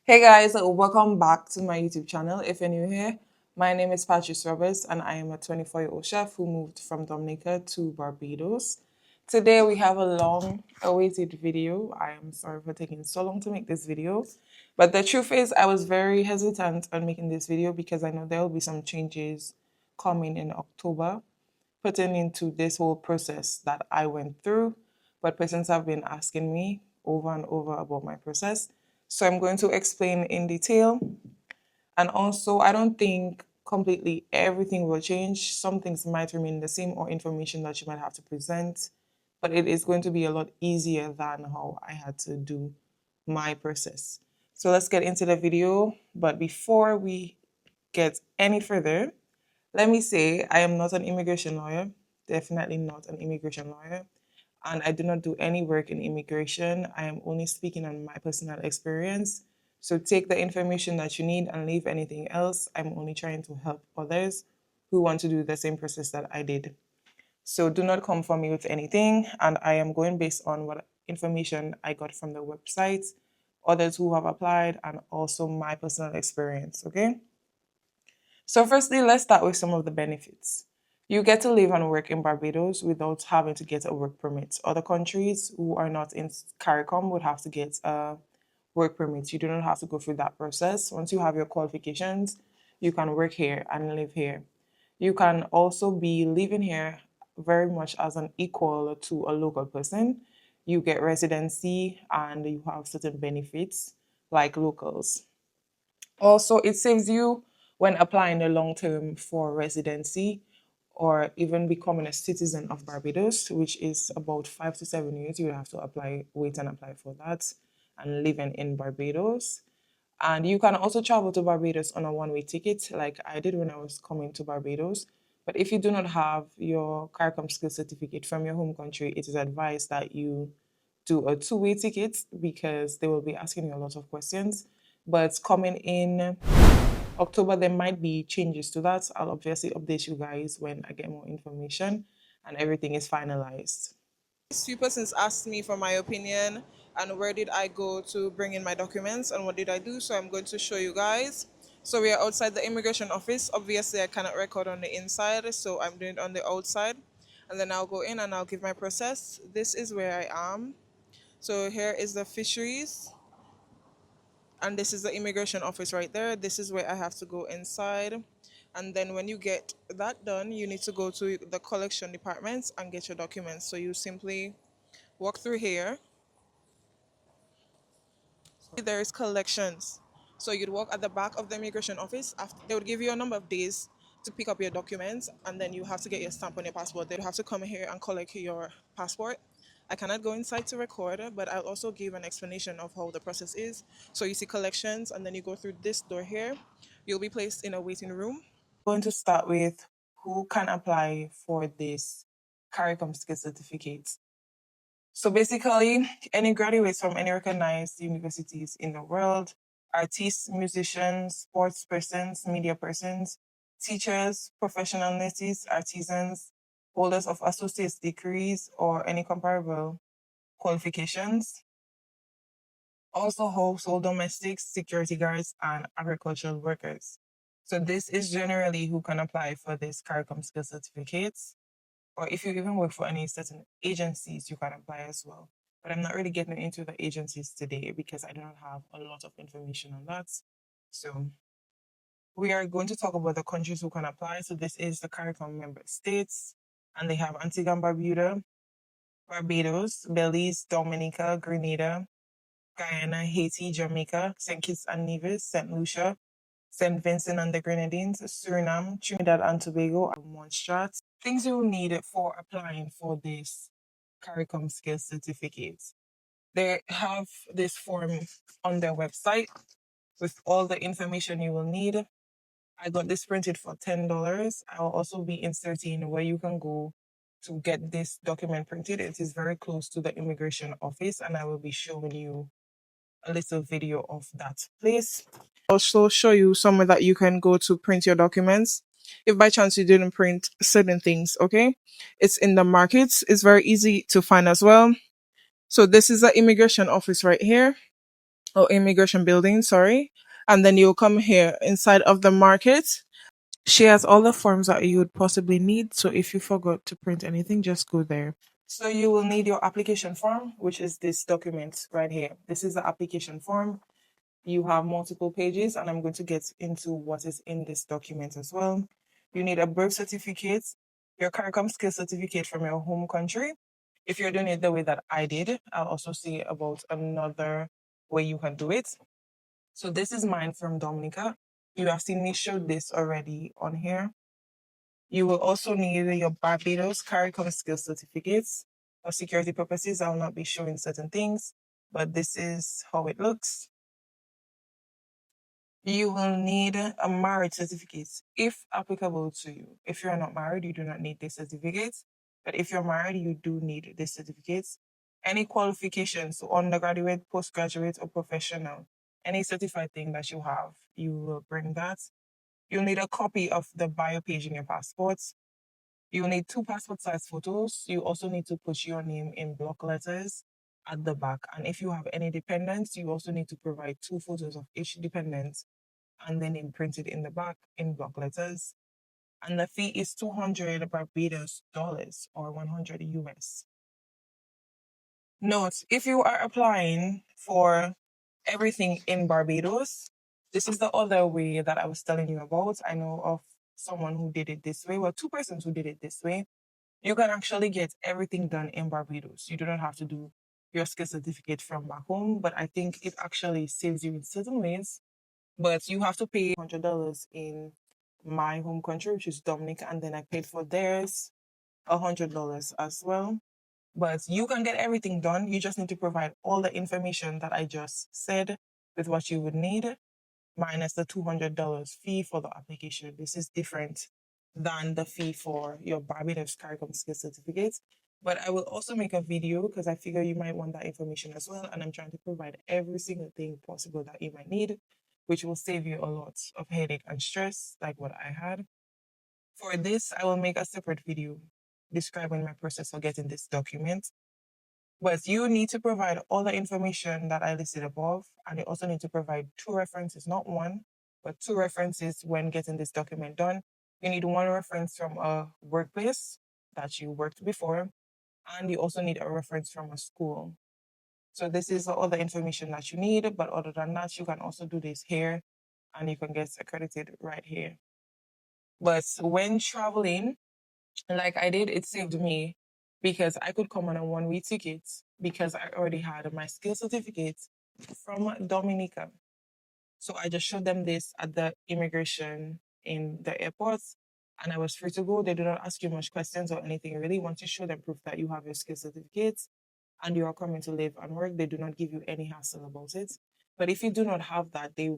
Hey guys, welcome back to my YouTube channel. If you're new here, my name is Patrice Roberts and I am a 24-year-old chef who moved from Dominica to Barbados. Today we have a long awaited video. I am sorry for taking so long to make this video, but the truth is I was very hesitant on making this video because I know there will be some changes coming in October pertaining to this whole process that I went through, but persons have been asking me over and over about my process. So I'm going to explain in detail. And also, I don't think completely everything will change. Some things might remain the same or information that you might have to present, but it is going to be a lot easier than how I had to do my process. So let's get into the video. But before we get any further, let me say I am not an immigration lawyer, definitely not an immigration lawyer, and I do not do any work in immigration. I am only speaking on my personal experience. So take the information that you need and leave anything else. I'm only trying to help others who want to do the same process that I did. So do not come for me with anything, and I am going based on what information I got from the website, others who have applied, and also my personal experience, okay? So firstly, let's start with some of the benefits. You get to live and work in Barbados without having to get a work permit. Other countries who are not in CARICOM would have to get a work permit. You do not have to go through that process. Once you have your qualifications, you can work here and live here. You can also be living here very much as an equal to a local person. You get residency and you have certain benefits like locals. Also, it saves you when applying a long term for residency or even becoming a citizen of Barbados, which is about 5 to 7 years. You would have to wait and apply for that and living in Barbados. And you can also travel to Barbados on a one-way ticket, like I did when I was coming to Barbados. But if you do not have your CARICOM Skills Certificate from your home country, it is advised that you do a two-way ticket because they will be asking you a lot of questions. But coming in October, there might be changes to that. I'll obviously update you guys when I get more information and everything is finalized. Few persons asked me for my opinion and where did I go to bring in my documents and what did I do. So I'm going to show you guys. So we are outside the immigration office. Obviously, I cannot record on the inside, so I'm doing it on the outside. And then I'll go in and I'll give my process. This is where I am. So here is the fisheries. And this is the immigration office right there. This is where I have to go inside. And then when you get that done, you need to go to the collection departments and get your documents. So you simply walk through here. There is collections. So you'd walk at the back of the immigration office. After, they would give you a number of days to pick up your documents, and then you have to get your stamp on your passport. They'd have to come here and collect your passport. I cannot go inside to record, but I'll also give an explanation of how the process is. So you see collections, and then you go through this door here. You'll be placed in a waiting room. I'm going to start with who can apply for this CARICOM Skills Certificate. So basically, any graduates from any recognized universities in the world, artists, musicians, sports persons, media persons, teachers, professional nurses, artisans, holders of associate's degrees or any comparable qualifications, also household domestics, security guards, and agricultural workers. So this is generally who can apply for this CARICOM skill certificates. Or if you even work for any certain agencies, you can apply as well. But I'm not really getting into the agencies today because I do not have a lot of information on that. So we are going to talk about the countries who can apply. So this is the CARICOM member states, and they have Antigua and Barbuda, Barbados, Belize, Dominica, Grenada, Guyana, Haiti, Jamaica, St. Kitts and Nevis, St. Lucia, St. Vincent and the Grenadines, Suriname, Trinidad and Tobago, and Montserrat. Things you will need for applying for this CARICOM Skills Certificate. They have this form on their website with all the information you will need. I got this printed for $10. I will also be inserting where you can go to get this document printed. It is very close to the immigration office, and I will be showing you a little video of that place. Also show you somewhere that you can go to print your documents if by chance you didn't print certain things, okay? It's in the markets. It's very easy to find as well. So this is the immigration office right here. or immigration building, sorry. And then you'll come here inside of the market. She has all the forms that you would possibly need. So if you forgot to print anything, just go there. So you will need your application form, which is this document right here. This is the application form. You have multiple pages, and I'm going to get into what is in this document as well. You need a birth certificate, your CARICOM Skills Certificate from your home country. If you're doing it the way that I did, I'll also see about another way you can do it. So this is mine from Dominica. You have seen me show this already on here. You will also need your Barbados CARICOM Skills Certificates. For security purposes, I will not be showing certain things, but this is how it looks. You will need a marriage certificate if applicable to you. If you're not married, you do not need this certificate. But if you're married, you do need this certificate. Any qualifications, so undergraduate, postgraduate, or professional, any certified thing that you have, you will bring that. You'll need a copy of the bio page in your passport. You'll need 2 passport size photos. You also need to put your name in block letters at the back. And if you have any dependents, you also need to provide 2 photos of each dependent and then imprinted in the back in block letters. And the fee is 200 Barbados dollars or 100 US. Note, if you are applying for everything in Barbados, this is the other way that I was telling you about. I know of someone who did it this way. Well, 2 persons who did it this way. You can actually get everything done in Barbados. You do not have to do your skill certificate from back home, but I think it actually saves you in certain ways. But you have to pay $100 in my home country, which is Dominica, and then I paid for theirs $100 as well. But you can get everything done. You just need to provide all the information that I just said with what you would need, minus the $200 fee for the application. This is different than the fee for your Barbados CARICOM Skills Certificate. But I will also make a video because I figure you might want that information as well. And I'm trying to provide every single thing possible that you might need, which will save you a lot of headache and stress like what I had. For this, I will make a separate video describing my process for getting this document. But you need to provide all the information that I listed above, and you also need to provide 2 references, not 1, but 2 references when getting this document done. You need 1 reference from a workplace that you worked before, and you also need a reference from a school. So this is all the information that you need, but other than that, you can also do this here, and you can get accredited right here. But when traveling, like I did, it saved me because I could come on a 1-way ticket because I already had my skill certificate from Dominica. So I just showed them this at the immigration in the airport and I was free to go. They do not ask you much questions or anything really. Once you show them proof that you have your skill certificate and you are coming to live and work, they do not give you any hassle about it. But if you do not have that, they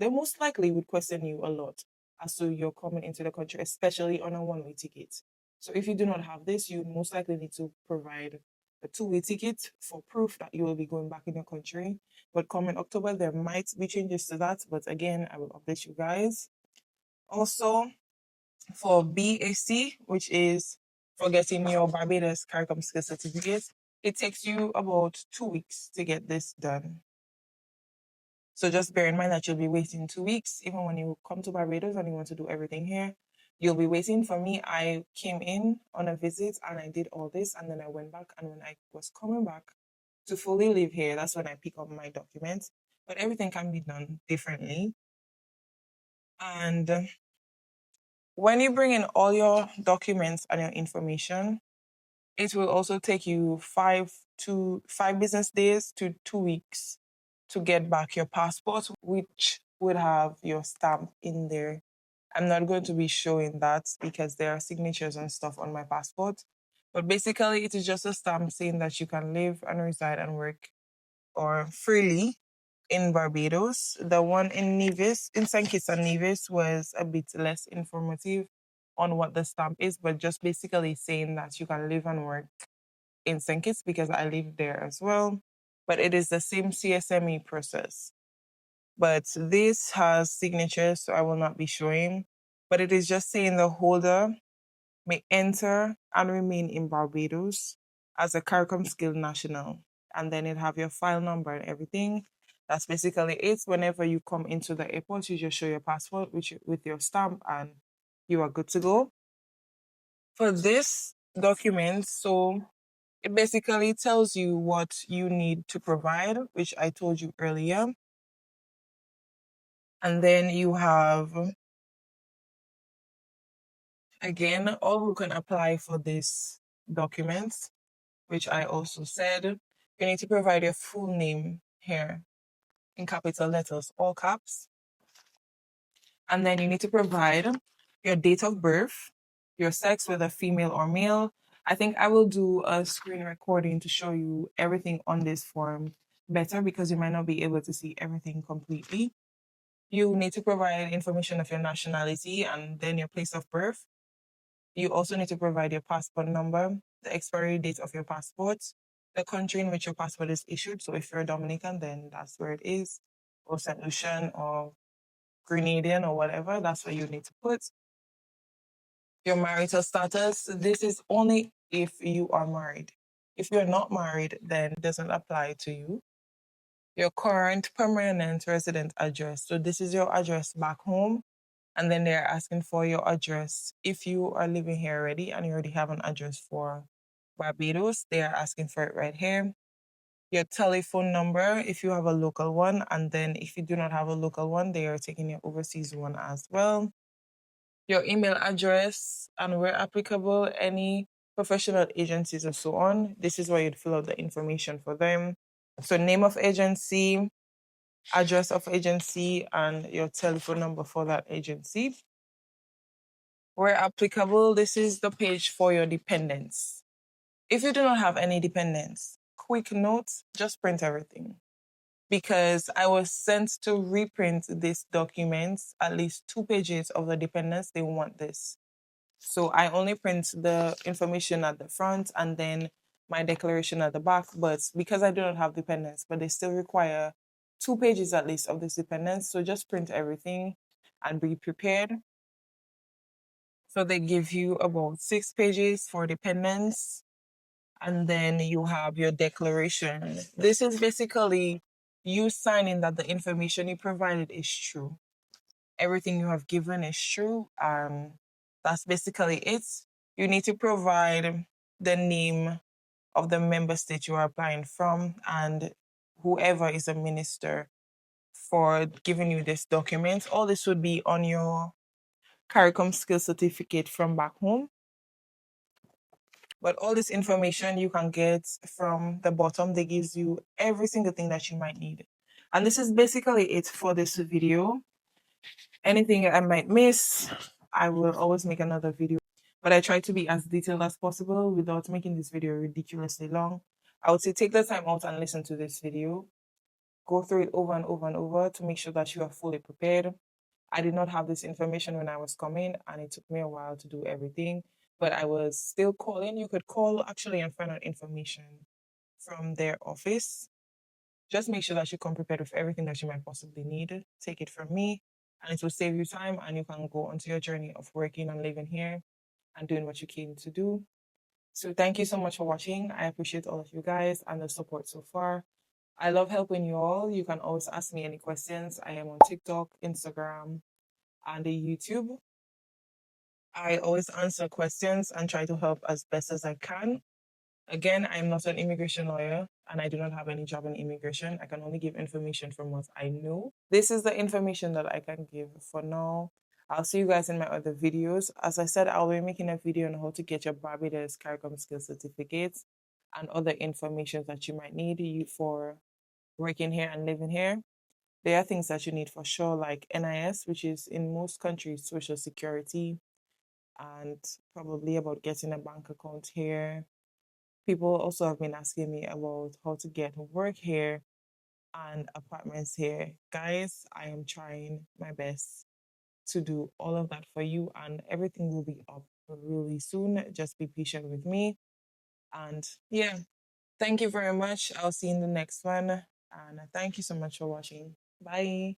most likely would question you a lot as to you're coming into the country, especially on a 1-way ticket. So if you do not have this, you most likely need to provide a 2-way ticket for proof that you will be going back in your country. But coming October, there might be changes to that. But again, I will update you guys. Also, for BAC, which is for getting your Barbados CARICOM Skills Certificate, it takes you about 2 weeks to get this done. So just bear in mind that you'll be waiting 2 weeks, even when you come to Barbados and you want to do everything here. You'll be waiting. For me, I came in on a visit and I did all this and then I went back. And when I was coming back to fully live here, that's when I pick up my documents. But everything can be done differently. And when you bring in all your documents and your information, it will also take you 5 business days to 2 weeks to get back your passport, which would have your stamp in there. I'm not going to be showing that because there are signatures and stuff on my passport. But basically, it is just a stamp saying that you can live and reside and work or freely in Barbados. The one in Nevis, in St. Kitts and Nevis, was a bit less informative on what the stamp is, but just basically saying that you can live and work in St. Kitts because I live there as well. But it is the same CSME process. But this has signatures, so I will not be showing. But it is just saying the holder may enter and remain in Barbados as a CARICOM Skill National. And then it have your file number and everything. That's basically it. Whenever you come into the airport, you just show your passport with your stamp and you are good to go. For this document, so it basically tells you what you need to provide, which I told you earlier. And then you have, again, all who can apply for this document, which I also said. You need to provide your full name here in capital letters, all caps. And then you need to provide your date of birth, your sex, whether female or male. I think I will do a screen recording to show you everything on this form better because you might not be able to see everything completely. You need to provide information of your nationality and then your place of birth. You also need to provide your passport number, the expiry date of your passport, the country in which your passport is issued. So if you're a Dominican, then that's where it is, or St. Lucian or Grenadian or whatever, that's what you need to put. Your marital status, this is only if you are married. If you're not married, then it doesn't apply to you. Your current permanent resident address. So this is your address back home. And then they're asking for your address. If you are living here already and you already have an address for Barbados, they are asking for it right here. Your telephone number, if you have a local one. And then if you do not have a local one, they are taking your overseas one as well. Your email address, and where applicable, any professional agencies or so on. This is where you'd fill out the information for them. So name of agency, address of agency, and your telephone number for that agency. Where applicable, this is the page for your dependents. If you do not have any dependents, quick note, just print everything. Because I was sent to reprint this document, at least 2 pages of the dependents, they want this. So I only print the information at the front and then my declaration at the back. But because I do not have dependents, but they still require 2 pages at least of this dependents. So just print everything and be prepared. So they give you about 6 pages for dependents. And then you have your declaration. This is basically you signing that the information you provided is true. Everything you have given is true. That's basically it. You need to provide the name of the member state you are applying from and whoever is a minister for giving you this document. All this would be on your CARICOM Skills Certificate from back home. But all this information you can get from the bottom. They gives you every single thing that you might need. And this is basically it for this video. Anything I might miss, I will always make another video. But I try to be as detailed as possible without making this video ridiculously long. I would say take the time out and listen to this video. Go through it over and over and over to make sure that you are fully prepared. I did not have this information when I was coming, and it took me a while to do everything. But I was still calling. You could call actually and find out information from their office. Just make sure that you come prepared with everything that you might possibly need. Take it from me, and it will save you time, and you can go onto your journey of working and living here and doing what you came to do. So thank you so much for watching. I appreciate all of you guys and the support so far. I love helping you all. You can always ask me any questions. I am on TikTok, Instagram, and YouTube. I always answer questions and try to help as best as I can. Again, I'm not an immigration lawyer and I do not have any job in immigration. I can only give information from what I know. This is the information that I can give for now. I'll see you guys in my other videos. As I said, I'll be making a video on how to get your Barbados CARICOM Skills Certificate and other information that you might need for working here and living here. There are things that you need for sure, like NIS, which is in most countries social security, and probably about getting a bank account here. People also have been asking me about how to get work here and apartments here. Guys, I am trying my best to do all of that for you, and everything will be up really soon. Just be patient with me. And yeah, thank you very much. I'll see you in the next one. And thank you so much for watching. Bye.